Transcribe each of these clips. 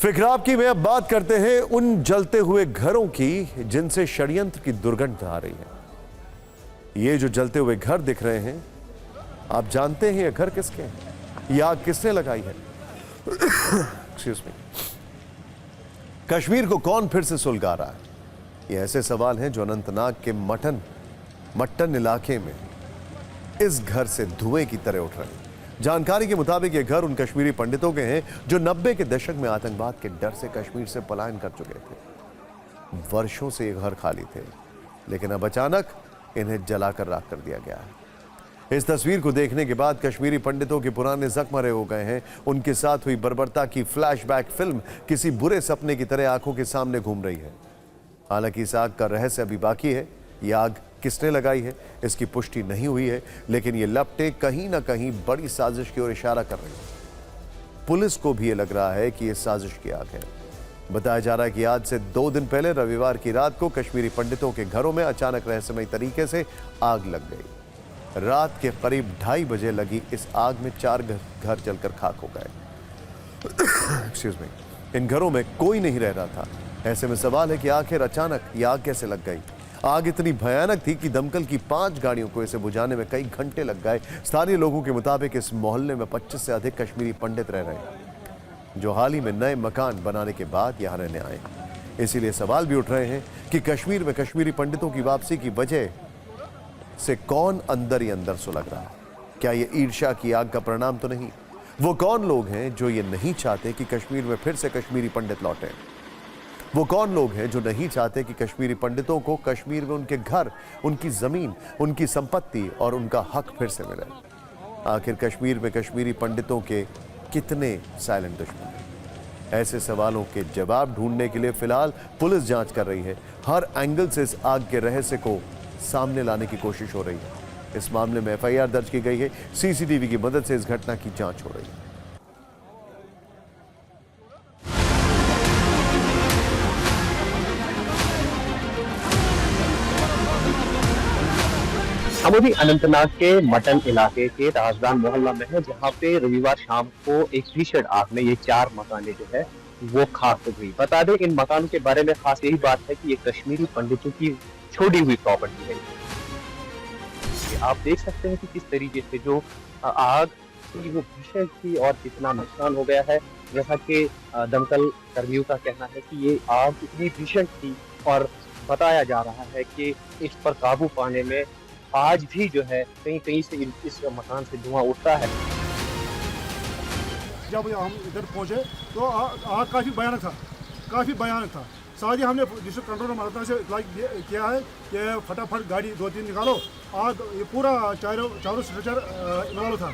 फिक्राब की में अब बात करते हैं उन जलते हुए घरों की जिनसे षड्यंत्र की दुर्गंध आ रही है। ये जो जलते हुए घर दिख रहे हैं, आप जानते हैं ये घर किसके हैं? ये आग किसने लगाई है? Excuse me. कश्मीर को कौन फिर से सुलगा रहा है? ये ऐसे सवाल हैं जो अनंतनाग के मट्टन इलाके में इस घर से धुएं की तरह उठ रहे हैं। जानकारी के मुताबिक ये घर उन कश्मीरी पंडितों के हैं जो 90 के दशक में आतंकवाद के डर से कश्मीर से पलायन कर चुके थे। वर्षों से ये घर खाली थे, लेकिन अब अचानक इन्हें जलाकर राख कर दिया गया है। इस तस्वीर को देखने के बाद कश्मीरी पंडितों के पुराने जख्म हरे हो गए हैं। उनके साथ हुई बर्बरता की फ्लैशबैक फिल्म किसी बुरे सपने की तरह आंखों के सामने घूम रही है। हालांकि इस आग का रहस्य अभी बाकी है। यह आग किसने लगाई है, इसकी पुष्टि नहीं हुई है, लेकिन ये लपटें कहीं ना कहीं बड़ी साजिश की ओर इशारा कर रही है। पुलिस को भी ये लग रहा है कि यह साजिश की आग है। बताया जा रहा है कि आज से 2 दिन पहले रविवार की रात को कश्मीरी पंडितों के घरों में अचानक रहस्यमय तरीके से आग लग गई। रात के करीब 2:30 बजे लगी इस आग में 4 घर जलकर खाक हो गए। Excuse me. इन घरों में कोई नहीं रह रहा था। ऐसे में सवाल है कि आखिर अचानक यह आग कैसे लग गई? आग इतनी भयानक थी कि दमकल की 5 गाड़ियों को इसे बुझाने में कई घंटे लग गए। स्थानीय लोगों के मुताबिक इस मोहल्ले में 25 से अधिक कश्मीरी पंडित रह रहे हैं, जो हाल ही में नए मकान बनाने के बाद यहां रहने आए। इसीलिए सवाल भी उठ रहे हैं कि कश्मीर में कश्मीरी पंडितों की वापसी की वजह से कौन अंदर ही अंदर सुलग रहा है? क्या ये ईर्ष्या की आग का परिणाम तो नहीं? वो कौन लोग हैं जो ये नहीं चाहते कि कश्मीर में फिर से कश्मीरी पंडित लौटे? वो कौन लोग हैं जो नहीं चाहते कि कश्मीरी पंडितों को कश्मीर में उनके घर, उनकी जमीन, उनकी संपत्ति और उनका हक फिर से मिले? आखिर कश्मीर में कश्मीरी पंडितों के कितने साइलेंट दुश्मन हैं? ऐसे सवालों के जवाब ढूंढने के लिए फिलहाल पुलिस जांच कर रही है। हर एंगल से इस आग के रहस्य को सामने लाने की कोशिश हो रही है। इस मामले में FIR दर्ज की गई है। CCTV की मदद से इस घटना की जांच हो रही है। हम अभी अनंतनाग के मटन इलाके के राजदान मोहल्ला में है, जहाँ पे रविवार शाम को एक भीषण आग में ये 4 मकानें जो है वो खाक हो गई। बता दें, इन मकानों के बारे में खास यही बात है कि ये कश्मीरी पंडितों की छोड़ी हुई प्रॉपर्टी है। आप देख सकते हैं कि किस तरीके से जो आग थी वो भीषण थी और कितना नुकसान हो गया है। जैसा कि दमकल कर्मियों का कहना है कि ये आग इतनी भीषण थी और बताया जा रहा है कि इस पर काबू पाने में आज भी जो है कहीं कहीं से इस मकान से धुआं उठ रहा है। जब हम इधर पहुंचे तो आग काफ़ी भयानक था। साथ ही हमने डिस्ट्रिक्ट कंट्रोल रूम से इत्तला किया है कि फटाफट गाड़ी 2-3 निकालो। आग ये पूरा चारों स्ट्रक्चर इन्वॉल्व था।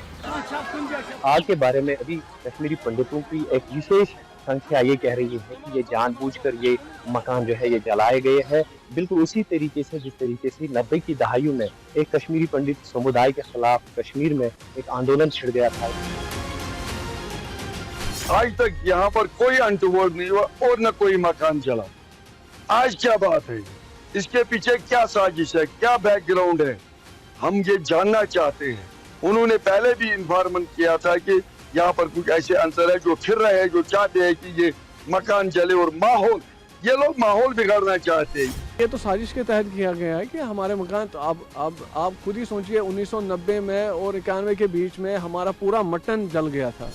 आग के बारे में अभी कश्मीरी पंडितों की एक विशेष संख्या ये कह रही है कि ये जानबूझकर ये मकान जो है ये जलाए गए हैं, बिल्कुल उसी तरीके से जिस तरीके से 90 की दहाइयों में एक कश्मीरी पंडित समुदाय के खिलाफ कश्मीर में एक आंदोलन छिड़ गया था। आज तक यहाँ पर कोई अनटूवर्ड नहीं हुआ और न कोई मकान जला। आज क्या बात है? इसके पीछे क्या साजिश है, क्या बैकग्राउंड है, हम ये जानना चाहते हैं। उन्होंने पहले भी इन्फॉर्मेशन किया था कि यहाँ पर कुछ ऐसे अंसर है जो फिर रहे हैं, जो चाहते हैं कि ये मकान जले और माहौल, ये लोग माहौल बिगाड़ना चाहते हैं। ये तो साजिश के तहत किया गया है कि हमारे मकान, तो अब आप खुद ही सोचिए 1990 में और 91 के बीच में हमारा पूरा मटन जल गया था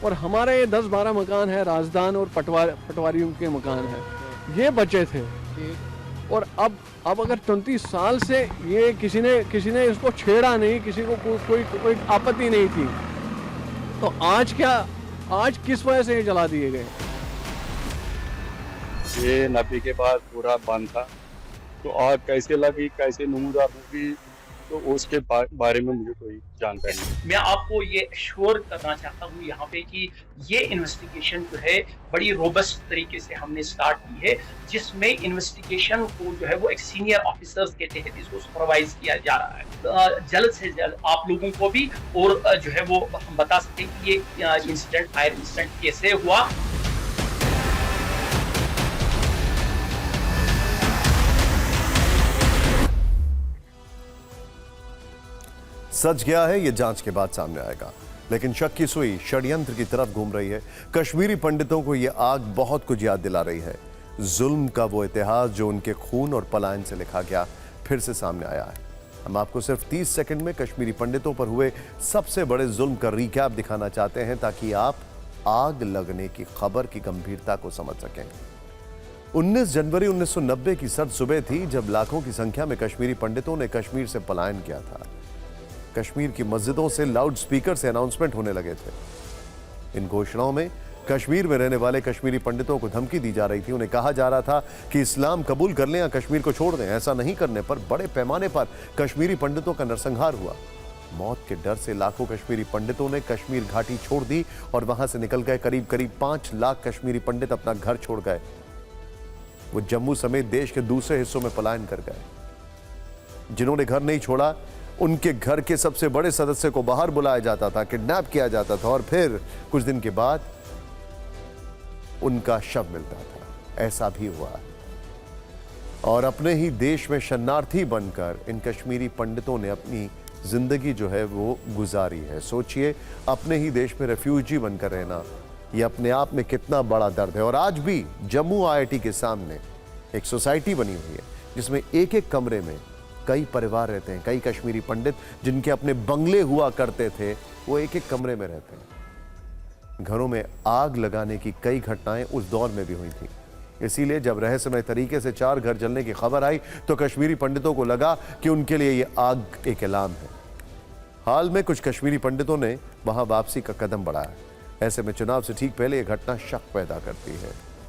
और हमारे ये 10-12 मकान है, राजदान और पटवारियों के मकान है, ये बचे थे। और अब अगर 29 साल से ये किसी ने इसको छेड़ा नहीं, किसी को कोई आपत्ति नहीं थी, तो आज किस वजह से ये जला दिए गए? ये 90 के बाद पूरा बंद था, तो आग कैसे लगी, कैसे नमूदार होगी, तो उसके बारे में मुझे कोई जानकारी नहीं। मैं आपको ये एश्योर करना चाहता हूँ यहाँ पे कि ये इन्वेस्टिगेशन जो है बड़ी रोबस्ट तरीके से हमने स्टार्ट की है, जिसमें इन्वेस्टिगेशन को जो है वो एक सीनियर ऑफिसर्स के तहत इसको सुपरवाइज किया जा रहा है। जल्द से जल्द आप लोगों को भी और जो है वो हम बता सकते हैं कि ये इंसिडेंट फायर इंसिडेंट कैसे हुआ। सच क्या है, ये जांच के बाद सामने आएगा। लेकिन शक की सुई षड्यंत्र की तरफ घूम रही है। कश्मीरी पंडितों को यह आग बहुत कुछ याद दिला रही है। जुल्म का वो इतिहास जो उनके खून और पलायन से लिखा गया फिर से सामने आया है। हम आपको सिर्फ 30 सेकंड में कश्मीरी पंडितों पर हुए सबसे बड़े जुल्म का रिकैप दिखाना चाहते हैं ताकि आप आग लगने की खबर की गंभीरता को समझ सकें। 19 जनवरी 1990 की सर्द सुबह थी जब लाखों की संख्या में कश्मीरी पंडितों ने कश्मीर से पलायन किया था। कश्मीर की मस्जिदों से लाउड स्पीकर से अनाउंसमेंट होने लगे थे। इन घोषणाओं में कश्मीर में रहने वाले कश्मीरी पंडितों को धमकी दी जा रही थी। उन्हें कहा जा रहा था कि इस्लाम कबूल कर लें या कश्मीर को छोड़ दें। ऐसा नहीं करने पर बड़े पैमाने पर कश्मीरी पंडितों का नरसंहार हुआ। मौत के डर से लाखों कश्मीरी पंडितों ने कश्मीर घाटी छोड़ दी और वहां से निकल गए। करीब करीब 5 लाख कश्मीरी पंडित अपना घर छोड़ गए। वो जम्मू समेत देश के दूसरे हिस्सों में पलायन कर गए। जिन्होंने घर नहीं छोड़ा उनके घर के सबसे बड़े सदस्य को बाहर बुलाया जाता था, किडनैप किया जाता था और फिर कुछ दिन के बाद उनका शव मिलता था। ऐसा भी हुआ और अपने ही देश में शरणार्थी बनकर इन कश्मीरी पंडितों ने अपनी जिंदगी जो है वो गुजारी है। सोचिए, अपने ही देश में रेफ्यूजी बनकर रहना ये अपने आप में कितना बड़ा दर्द है। और आज भी जम्मू IIT के सामने एक सोसाइटी बनी हुई है जिसमें एक एक कमरे में कई परिवार रहते हैं। कई कश्मीरी पंडित जिनके अपने बंगले हुआ करते थे वो एक एक कमरे में रहते हैं। घरों में आग लगाने की कई घटनाएं उस दौर में भी हुई थी। इसीलिए जब रहस्यमय तरीके से 4 घर जलने की खबर आई तो कश्मीरी पंडितों को लगा कि उनके लिए यह आग एक ऐलान है। हाल में कुछ कश्मीरी पंडितों ने वहां वापसी का कदम बढ़ाया। ऐसे में चुनाव से ठीक पहले यह घटना शक पैदा करती है।